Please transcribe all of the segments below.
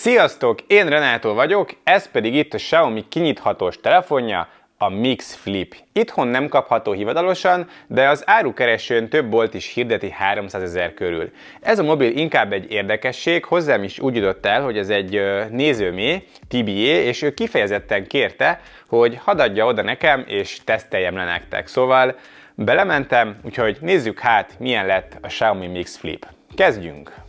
Sziasztok! Én Renátó vagyok, ez pedig itt a Xiaomi kinyithatós telefonja, a Mix Flip. Itthon nem kapható hivatalosan, de az árukeresőn több bolt is hirdeti 300 000 körül. Ez a mobil inkább egy érdekesség, hozzám is úgy jutott el, hogy ez egy nézőmé, TBA, és ő kifejezetten kérte, hogy hadd adja oda nekem, és teszteljem le nektek. Szóval belementem, úgyhogy nézzük hát, milyen lett a Xiaomi Mix Flip. Kezdjünk!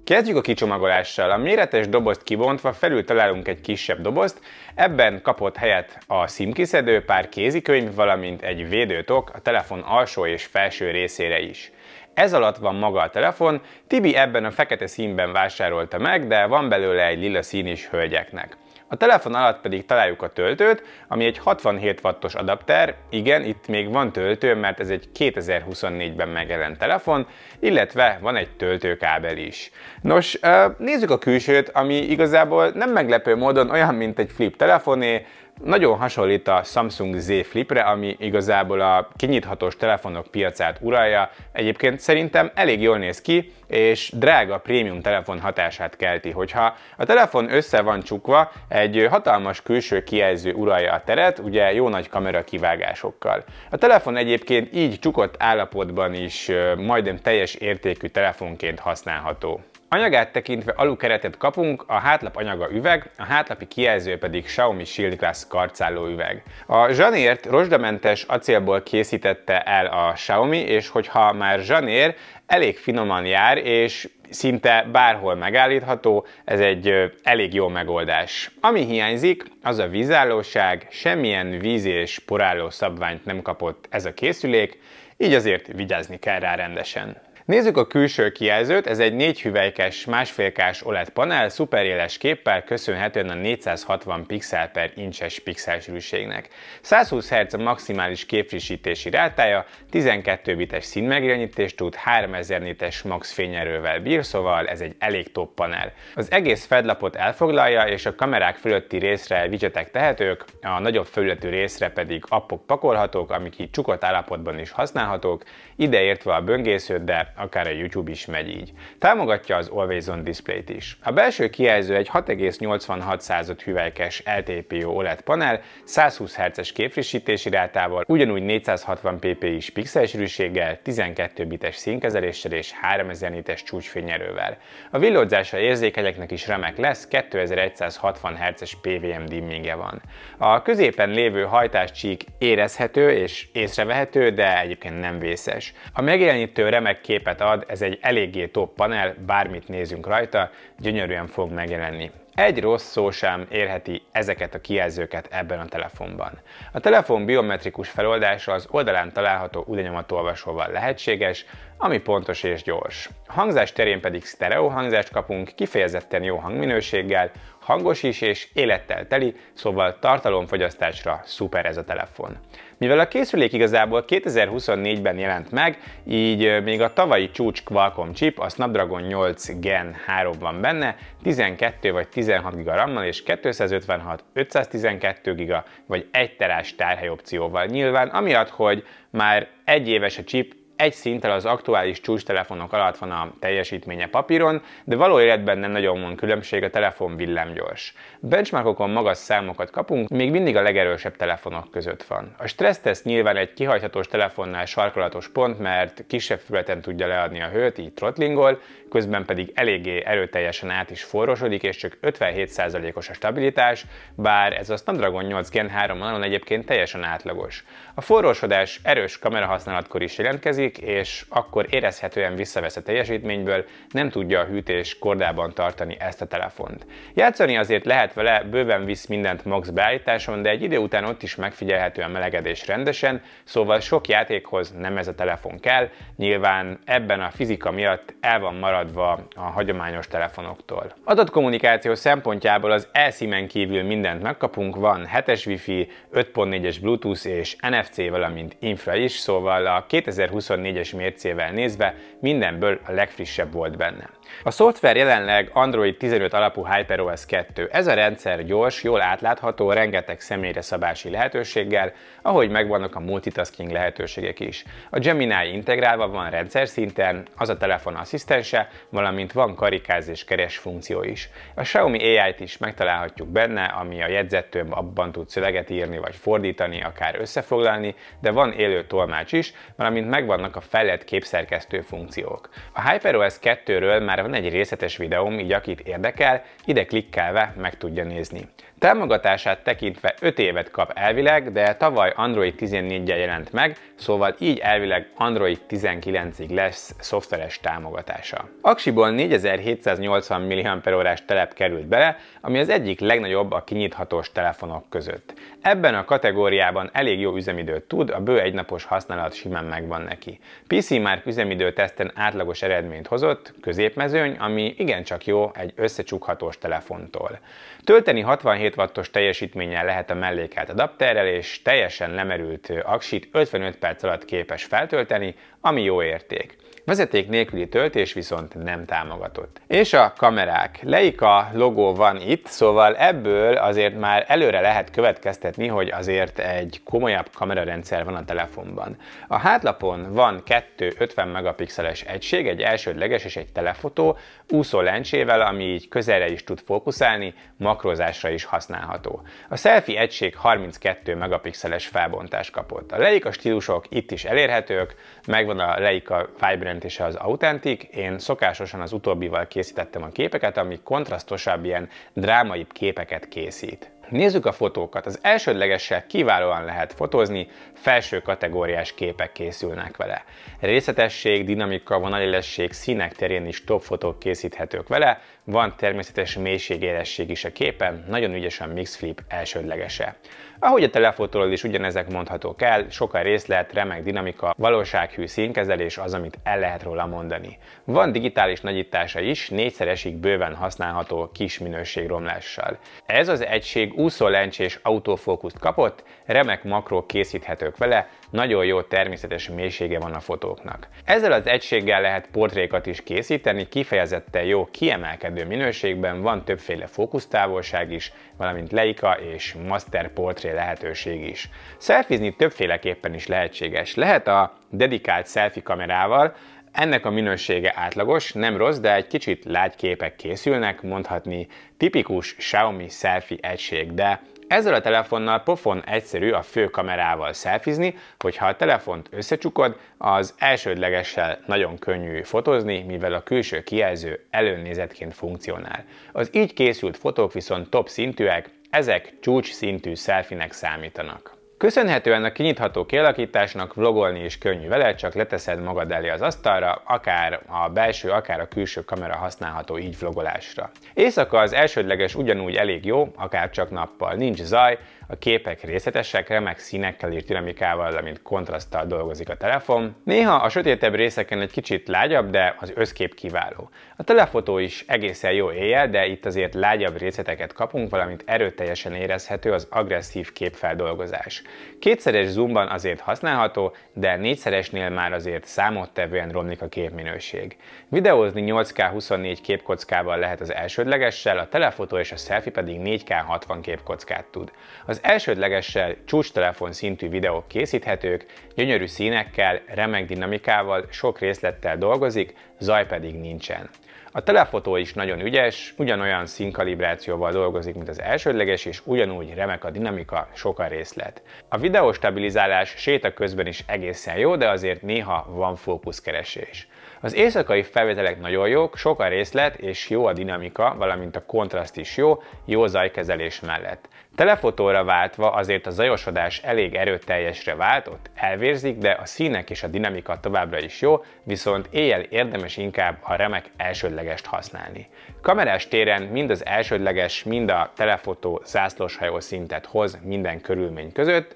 Kezdjük a kicsomagolással. A méretes dobozt kibontva felül találunk egy kisebb dobozt, ebben kapott helyet a SIM-kiszedő, pár kézikönyv, valamint egy védőtok a telefon alsó és felső részére is. Ez alatt van maga a telefon, Tibi ebben a fekete színben vásárolta meg, de van belőle egy lila szín is hölgyeknek. A telefon alatt pedig találjuk a töltőt, ami egy 67 wattos adapter, igen, itt még van töltő, mert ez egy 2024-ben megjelent telefon, illetve van egy töltőkábel is. Nos, nézzük a külsőt, ami igazából nem meglepő módon olyan, mint egy flip telefoné, nagyon hasonlít a Samsung Z Flipre, ami igazából a kinyithatós telefonok piacát uralja. Egyébként szerintem elég jól néz ki, és drága prémium telefon hatását kelti. Hogyha a telefon össze van csukva, egy hatalmas külső kijelző uralja a teret, ugye jó nagy kamera kivágásokkal. A telefon egyébként így csukott állapotban is majdnem teljes értékű telefonként használható. Anyagát tekintve alukeretet kapunk, a hátlap anyaga üveg, a hátlapi kijelző pedig Xiaomi Shield Glass karcálló üveg. A zsanért rozsdamentes acélból készítette el a Xiaomi, és hogyha már zsanér, elég finoman jár, és szinte bárhol megállítható, ez egy elég jó megoldás. Ami hiányzik, az a vízállóság, semmilyen víz- és porálló szabványt nem kapott ez a készülék, így azért vigyázni kell rá rendesen. Nézzük a külső kijelzőt, ez egy 4 hüvelykes, 1,5K-s OLED panel, szuperéles képpel, köszönhetően a 460 pixel per incses pixelsűrűségnek. 120 Hz a maximális képfrissítési rátája, 12 bites színmegjelenítést tud, 3000 nites max fényerővel bír, szóval ez egy elég top panel. Az egész fedlapot elfoglalja, és a kamerák fölötti részre widgetek tehetők, a nagyobb felületű részre pedig appok pakolhatók, amik így csukott állapotban is használhatók, ideértve a böngészőt, de akár a YouTube is megy így. Támogatja az Always On Display-t is. A belső kijelző egy 6,86 hüvelykes LTPO OLED panel, 120 Hz-es képfrissítési rátával, ugyanúgy 460 ppi-s pixelsűrűséggel, 12 bites színkezeléssel és 3000 nites csúcsfényerővel. A villódzásra érzékenyeknek is remek lesz, 2160 Hz-es PWM dimmingje van. A középen lévő hajtáscsík érezhető és észrevehető, de egyébként nem vészes. A megjelenítő remek képet ad, ez egy eléggé top panel, bármit nézünk rajta, gyönyörűen fog megjelenni. Egy rossz szó sem érheti ezeket a kijelzőket ebben a telefonban. A telefon biometrikus feloldása az oldalán található udanyomatolvasóval lehetséges, ami pontos és gyors. A hangzás terén pedig sztereó hangzást kapunk, kifejezetten jó hangminőséggel, hangos is és élettel teli, szóval tartalomfogyasztásra szuper ez a telefon. Mivel a készülék igazából 2024-ben jelent meg, így még a tavalyi csúcs Qualcomm chip, a Snapdragon 8 Gen 3 van benne, 12 vagy 16 GB RAM-mal és 256, 512 GB vagy 1 terás tárhely opcióval. Nyilván amiatt, hogy már egy éves a chip, egy szinttel az aktuális csúcstelefonok alatt van a teljesítménye papíron, de való életben nem nagyon van különbség, a telefon villámgyors. Benchmarkokon magas számokat kapunk, még mindig a legerősebb telefonok között van. A stresszteszt nyilván egy kihajthatós telefonnál sarkalatos pont, mert kisebb felületen tudja leadni a hőt, így throttlingol, közben pedig eléggé erőteljesen át is forrósodik, és csak 57%-os a stabilitás, bár ez a Snapdragon 8 Gen 3 vonalon egyébként teljesen átlagos. A forrósodás erős kamerahasználatkor is jelentkezik, és akkor érezhetően visszavesz a teljesítményből, nem tudja a hűtés kordában tartani ezt a telefont. Játszani azért lehet vele, bőven visz mindent max beállításon, de egy idő után ott is megfigyelhető a melegedés rendesen, szóval sok játékhoz nem ez a telefon kell, nyilván ebben a fizika miatt el van maradva a hagyományos telefonoktól. Adatkommunikáció szempontjából az eSIM-en kívül mindent megkapunk, van 7-es Wi-Fi, 5.4-es Bluetooth és NFC, valamint infra is, szóval a 2024 24-es mércével nézve mindenből a legfrissebb volt benne. A szoftver jelenleg Android 15 alapú HyperOS 2. Ez a rendszer gyors, jól átlátható, rengeteg személyre szabási lehetőséggel, ahogy megvannak a multitasking lehetőségek is. A Gemini integrálva van rendszer szinten, az a telefon asszisztense, valamint van karikáz és keres funkció is. A Xiaomi AI-t is megtalálhatjuk benne, ami a jegyzettőben abban tud szöveget írni vagy fordítani, akár összefoglalni, de van élő tolmács is, valamint megvannak a fejlett képszerkesztő funkciók. A HyperOS 2-ről már van egy részletes videóm, így akit érdekel, ide klikkelve meg tudja nézni. Támogatását tekintve 5 évet kap elvileg, de tavaly Android 14-jel jelent meg, szóval így elvileg Android 19-ig lesz szoftveres támogatása. Aksiból 4780 mAh telep került bele, ami az egyik legnagyobb a kinyithatós telefonok között. Ebben a kategóriában elég jó üzemidőt tud, a bő egynapos használat simán megvan neki. PC Mark üzemidő teszten átlagos eredményt hozott, középmezőny, ami igencsak jó egy összecsukhatós telefontól. Tölteni 67 wattos teljesítménnyel lehet a mellékelt adapterrel, és teljesen lemerült aksit 55 perc alatt képes feltölteni, ami jó érték. Vezeték nélküli töltés viszont nem támogatott. És a kamerák. Leica logó van itt, szóval ebből azért már előre lehet következtetni, hogy azért egy komolyabb kamerarendszer van a telefonban. A hátlapon van 2 50 megapixeles egység, egy elsődleges és egy telefotó, úszó lencsével, ami így közelre is tud fókuszálni, makrozásra is használható. A selfie egység 32 megapixeles felbontást kapott. A Leica stílusok itt is elérhetők, megvan a Leica Vibrant és az Authentic, én szokásosan az utóbbival készítettem a képeket, ami kontrasztosabb, ilyen drámaibb képeket készít. Nézzük a fotókat. Az elsődlegessel kiválóan lehet fotózni, felső kategóriás képek készülnek vele. Részletesség, dinamika, vonalélesség, színek terén is top fotók készíthetők vele, van természetes mélységélesség is a képen, nagyon ügyes a Mix Flip elsődlegese. Ahogy a telefotóról is ugyanezek mondhatók el, sok a részlet, remek dinamika, valósághű színkezelés az, amit el lehet róla mondani. Van digitális nagyítása is, 4-szeresig bőven használható kis minőségromlással. Ez az egység úszólencsés autofókuszt kapott, remek makrók készíthetők vele, nagyon jó természetes mélysége van a fotóknak. Ezzel az egységgel lehet portrékat is készíteni, kifejezetten jó kiemelkedő minőségben, van többféle fókusztávolság is, valamint Leica és Master Portré lehetőség is. Selfizni többféleképpen is lehetséges. Lehet a dedikált selfie kamerával, ennek a minősége átlagos, nem rossz, de egy kicsit lágy képek készülnek, mondhatni tipikus Xiaomi selfie egység, de ezzel a telefonnal pofon egyszerű a fő kamerával szelfizni, hogyha a telefont összecsukod, az elsődlegessel nagyon könnyű fotózni, mivel a külső kijelző előnézetként funkcionál. Az így készült fotók viszont top szintűek, ezek csúcs szintű selfie-nek számítanak. Köszönhetően a kinyitható kialakításnak vlogolni is könnyű vele, csak leteszed magad elé az asztalra, akár a belső, akár a külső kamera használható így vlogolásra. Éjszaka az elsődleges ugyanúgy elég jó, akár csak nappal. Nincs zaj, a képek részletesek, remek színekkel és dinamikával, valamint kontraszttal dolgozik a telefon. Néha a sötétebb részeken egy kicsit lágyabb, de az összkép kiváló. A telefotó is egészen jó éjjel, de itt azért lágyabb részleteket kapunk, valamint erőteljesen érezhető az agresszív képfeldolgozás. 2-szeres zoomban azért használható, de 4-szeresnél már azért számottevően romlik a képminőség. Videózni 8K 24 képkockával lehet az elsődlegessel, a telefotó és a selfie pedig 4K 60 képkockát tud. Az elsődlegessel csúcstelefon szintű videók készíthetők, gyönyörű színekkel, remek dinamikával, sok részlettel dolgozik, zaj pedig nincsen. A telefotó is nagyon ügyes, ugyanolyan színkalibrációval dolgozik, mint az elsődleges, és ugyanúgy remek a dinamika, sok a részlet. A videóstabilizálás séta közben is egészen jó, de azért néha van fókuszkeresés. Az éjszakai felvételek nagyon jók, sok a részlet és jó a dinamika, valamint a kontraszt is jó zajkezelés mellett. Telefotóra váltva azért a zajosodás elég erőteljesre vált, ott elvérzik, de a színek és a dinamika továbbra is jó, viszont éjjel érdemes inkább a remek elsődlegest használni. Kamerás téren mind az elsődleges, mind a telefotó zászlóshajó szintet hoz minden körülmény között.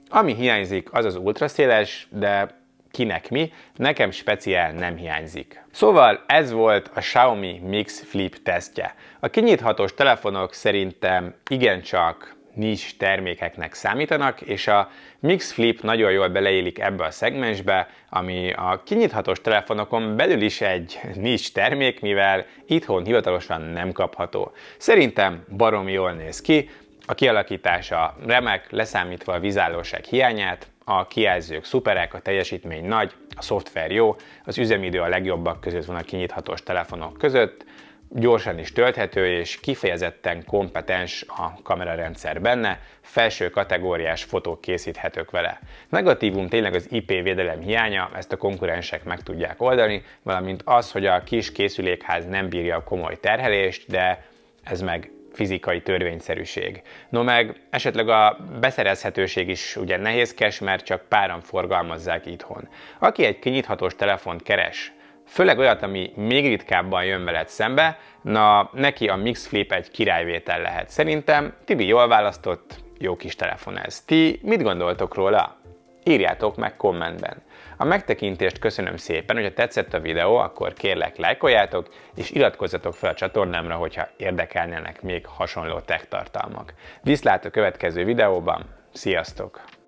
Ami hiányzik, az az ultraszéles, de kinek mi, nekem speciál nem hiányzik. Szóval ez volt a Xiaomi Mix Flip tesztje. A kinyithatós telefonok szerintem igencsak niche termékeknek számítanak, és a Mix Flip nagyon jól beleillik ebbe a szegmensbe, ami a kinyithatós telefonokon belül is egy niche termék, mivel itthon hivatalosan nem kapható. Szerintem baromi jól néz ki, a kialakítása remek, leszámítva a vizállóság hiányát, a kijelzők szuperek, a teljesítmény nagy, a szoftver jó, az üzemidő a legjobbak között van a kinyithatós telefonok között, gyorsan is tölthető és kifejezetten kompetens a kamerarendszer benne, felső kategóriás fotók készíthetők vele. Negatívum tényleg az IP védelem hiánya, ezt a konkurensek meg tudják oldani, valamint az, hogy a kis készülékház nem bírja a komoly terhelést, de ez meg fizikai törvényszerűség. No meg esetleg a beszerezhetőség is ugye nehézkes, mert csak páran forgalmazzák itthon. Aki egy kinyithatós telefont keres, főleg olyat, ami még ritkábban jön veled szembe, na neki a Mix Flip egy királyvétel lehet. Szerintem Tibi jól választott, jó kis telefon ez. Ti mit gondoltok róla? Írjátok meg kommentben. A megtekintést köszönöm szépen, hogyha tetszett a videó, akkor kérlek lájkoljátok, és iratkozzatok fel a csatornámra, hogyha érdekelnének még hasonló tech tartalmak. Viszlát a következő videóban, sziasztok!